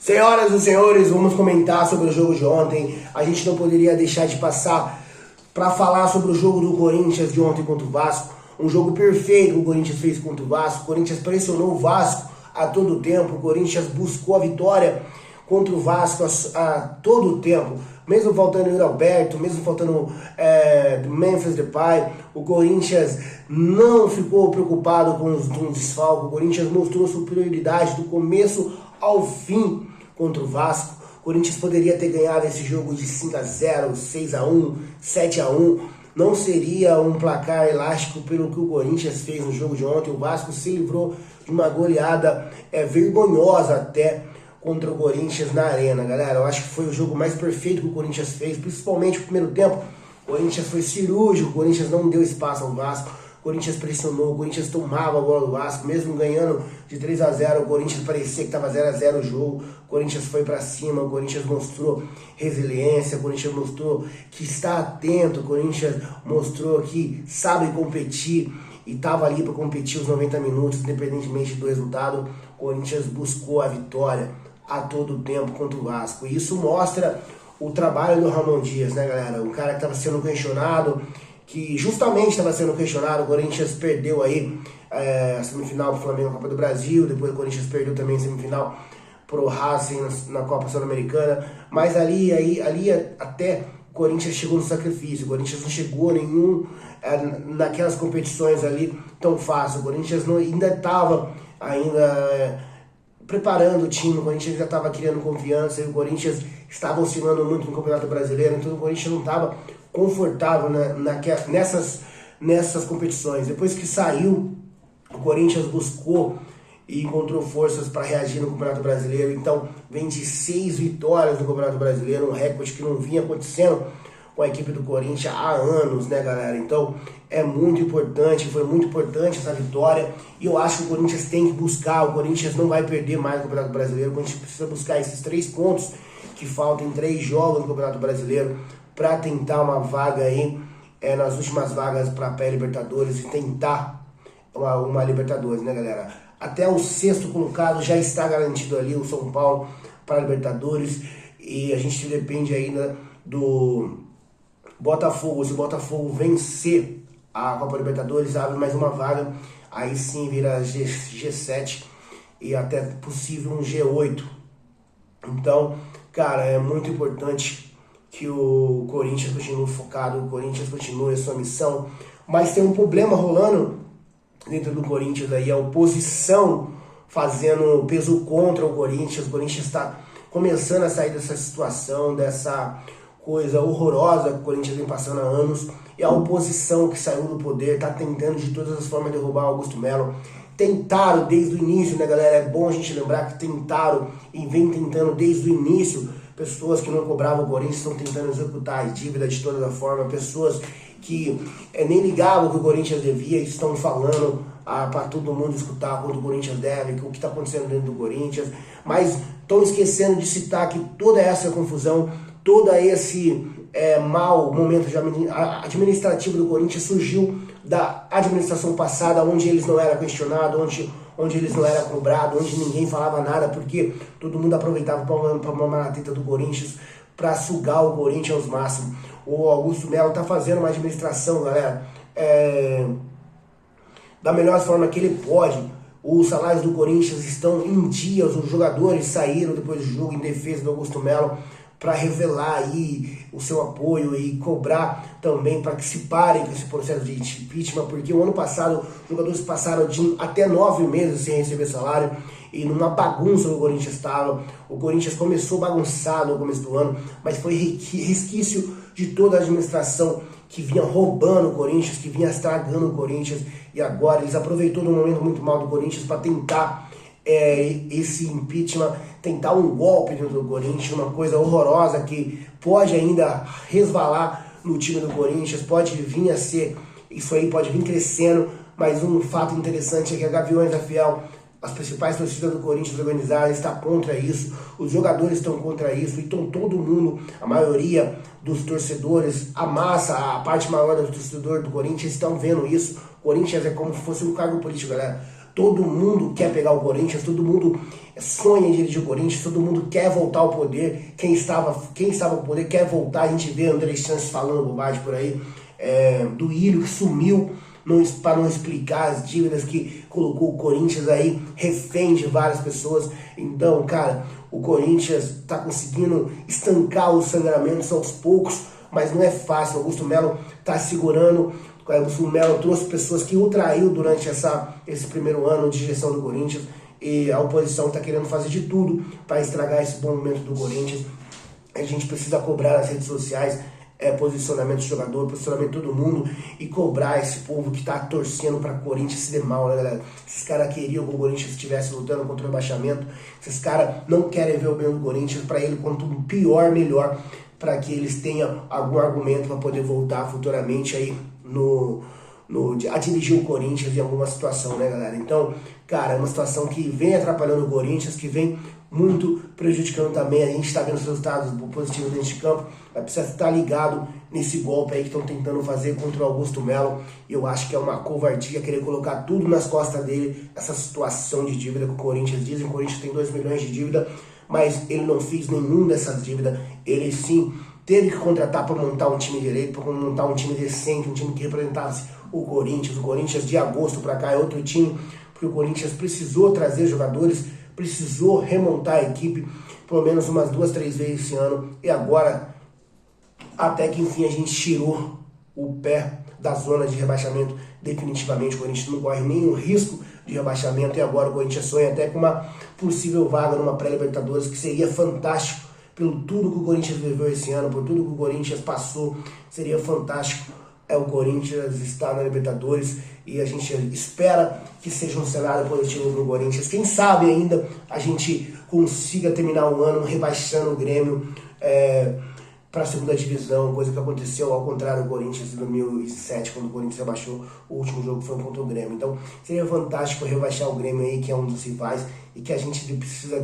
Senhoras e senhores, vamos comentar sobre o jogo de ontem. A gente não poderia deixar de passar para falar sobre o jogo do Corinthians de ontem contra o Vasco. Um jogo perfeito que o Corinthians fez contra o Vasco. O Corinthians pressionou o Vasco a todo tempo. O Corinthians buscou a vitória contra o Vasco a todo tempo. Mesmo faltando o Alberto, mesmo faltando Memphis Depay, o Corinthians não ficou preocupado com os desfalques. O Corinthians mostrou superioridade do começo ao fim contra o Vasco. O Corinthians poderia ter ganhado esse jogo de 5-0, 6-1, 7-1. Não seria um placar elástico pelo que o Corinthians fez no jogo de ontem. O Vasco se livrou de uma goleada vergonhosa até contra o Corinthians na arena, galera. Eu acho que foi o jogo mais perfeito que o Corinthians fez, principalmente no primeiro tempo. O Corinthians foi cirúrgico, o Corinthians não deu espaço ao Vasco. O Corinthians pressionou, o Corinthians tomava a bola do Vasco, mesmo ganhando de 3-0, o Corinthians parecia que estava 0-0 o jogo, o Corinthians foi para cima, o Corinthians mostrou resiliência, o Corinthians mostrou que está atento, o Corinthians mostrou que sabe competir e estava ali para competir os 90 minutos, independentemente do resultado. O Corinthians buscou a vitória a todo tempo contra o Vasco, e isso mostra o trabalho do Ramon Dias, né, galera? Um cara que estava sendo questionado, que justamente estava sendo questionado. O Corinthians perdeu aí a semifinal pro Flamengo na Copa do Brasil, depois o Corinthians perdeu também a semifinal pro Racing na Copa Sul-Americana, mas ali até o Corinthians chegou no sacrifício. O Corinthians não chegou naquelas competições ali tão fácil. O Corinthians ainda estava preparando o time, o Corinthians já estava criando confiança, e o Corinthians estava oscilando muito no Campeonato Brasileiro, então o Corinthians não estava confortável nessas competições. Depois que saiu, o Corinthians buscou e encontrou forças para reagir no Campeonato Brasileiro. Então vem de 6 vitórias no Campeonato Brasileiro, um recorde que não vinha acontecendo com a equipe do Corinthians há anos, né, galera? Então é muito importante, foi muito importante essa vitória, e eu acho que o Corinthians tem que buscar. O Corinthians não vai perder mais no Campeonato Brasileiro. O Corinthians precisa buscar esses 3 pontos que faltam em 3 jogos no Campeonato Brasileiro para tentar uma vaga aí nas últimas vagas para a pré-Libertadores e tentar uma Libertadores, né, galera? Até o 6º colocado já está garantido ali, o São Paulo, para a Libertadores, e a gente depende ainda do Botafogo. Se o Botafogo vencer a Copa Libertadores, abre mais uma vaga, aí sim vira G7 e até possível um G8. Então, cara, é muito importante que o Corinthians continue focado, o Corinthians continue a sua missão, mas tem um problema rolando dentro do Corinthians aí, a oposição fazendo peso contra o Corinthians está começando a sair dessa situação, dessa coisa horrorosa que o Corinthians vem passando há anos, e a oposição que saiu do poder está tentando de todas as formas derrubar Augusto Melo. Tentaram desde o início, né, galera? É bom a gente lembrar que tentaram e vem tentando desde o início. Pessoas que não cobravam o Corinthians estão tentando executar as dívidas de toda forma. Pessoas que nem ligavam que o Corinthians devia e estão falando para todo mundo escutar quanto o Corinthians deve, o que está acontecendo dentro do Corinthians. Mas estão esquecendo de citar que toda essa confusão, todo esse mau momento administrativo do Corinthians surgiu da administração passada, onde eles não eram questionados, onde eles não eram cobrados, onde ninguém falava nada, porque todo mundo aproveitava para mamar na teta do Corinthians, para sugar o Corinthians aos máximos. O Augusto Melo está fazendo uma administração, galera, da melhor forma que ele pode. Os salários do Corinthians estão em dias, os jogadores saíram depois do jogo em defesa do Augusto Melo para revelar aí o seu apoio e cobrar também para que se parem com esse processo de impeachment, porque o ano passado os jogadores passaram de até 9 meses sem receber salário, e numa bagunça o Corinthians estava. O Corinthians começou bagunçado no começo do ano, mas foi resquício de toda a administração que vinha roubando o Corinthians, que vinha estragando o Corinthians, e agora eles aproveitou de um momento muito mal do Corinthians para tentar esse impeachment, tentar um golpe dentro do Corinthians, uma coisa horrorosa que pode ainda resvalar no time do Corinthians, pode vir a ser, isso aí pode vir crescendo. Mas um fato interessante é que a Gaviões da Fiel, as principais torcidas do Corinthians organizadas, está contra isso, os jogadores estão contra isso, então todo mundo, a maioria dos torcedores, a massa, a parte maior dos torcedores do Corinthians estão vendo isso. O Corinthians é como se fosse um cargo político, galera. Todo mundo quer pegar o Corinthians, todo mundo sonha em dirigir o Corinthians, todo mundo quer voltar ao poder. Quem estava no poder quer voltar. A gente vê André Santos falando bobagem por aí, do Ilho que sumiu para não explicar as dívidas que colocou o Corinthians aí, refém de várias pessoas. Então, cara, o Corinthians está conseguindo estancar os sangramentos aos poucos, mas não é fácil. Augusto Melo está segurando. O Augusto Melo trouxe pessoas que o traiu durante esse primeiro ano de gestão do Corinthians, e a oposição está querendo fazer de tudo para estragar esse bom momento do Corinthians. A gente precisa cobrar nas redes sociais posicionamento do jogador, posicionamento de todo mundo, e cobrar esse povo que tá torcendo pra Corinthians se dê mal, né, galera? Esses caras queriam que o Corinthians estivesse lutando contra o rebaixamento. Esses caras não querem ver o bem do Corinthians. Pra ele, quanto pior, melhor, para que eles tenham algum argumento para poder voltar futuramente aí a dirigir o Corinthians em alguma situação, né, galera? Então, cara, é uma situação que vem atrapalhando o Corinthians, que vem muito prejudicando também. A gente está vendo os resultados positivos dentro de campo, vai precisar estar ligado nesse golpe aí que estão tentando fazer contra o Augusto Melo. Eu acho que é uma covardia querer colocar tudo nas costas dele, essa situação de dívida que o Corinthians diz. O Corinthians tem 2 milhões de dívida, mas ele não fez nenhum dessas dívidas. Ele sim teve que contratar para montar um time direito, para montar um time decente, um time que representasse o Corinthians. O Corinthians de agosto para cá é outro time, porque o Corinthians precisou trazer jogadores, precisou remontar a equipe pelo menos umas 2, 3 vezes esse ano, e agora até que enfim a gente tirou o pé da zona de rebaixamento definitivamente. O Corinthians não corre nenhum risco de rebaixamento, e agora o Corinthians sonha até com uma possível vaga numa pré-Libertadores, que seria fantástico pelo tudo que o Corinthians viveu esse ano, por tudo que o Corinthians passou. Seria fantástico o Corinthians estar na Libertadores, e a gente espera que seja um cenário positivo para o Corinthians. Quem sabe ainda a gente consiga terminar o ano rebaixando o Grêmio para a segunda divisão, coisa que aconteceu ao contrário do Corinthians em 2007, quando o Corinthians rebaixou. O último jogo foi contra o Grêmio. Então seria fantástico rebaixar o Grêmio aí, que é um dos rivais, e que a gente precisa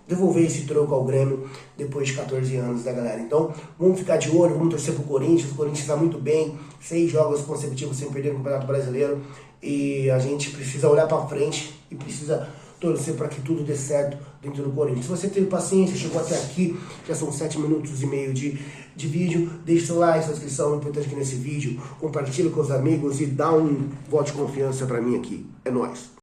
devolver esse troco ao Grêmio depois de 14 anos, né, galera? Então, vamos ficar de olho, vamos torcer pro Corinthians. O Corinthians está muito bem, 6 jogos consecutivos sem perder no Campeonato Brasileiro, e a gente precisa olhar para frente e precisa torcer para que tudo dê certo dentro do Corinthians. Se você teve paciência, chegou até aqui, já são 7 minutos e meio de vídeo, deixe seu like, sua inscrição, é importante aqui nesse vídeo, compartilhe com os amigos e dá um voto de confiança para mim aqui. É nóis!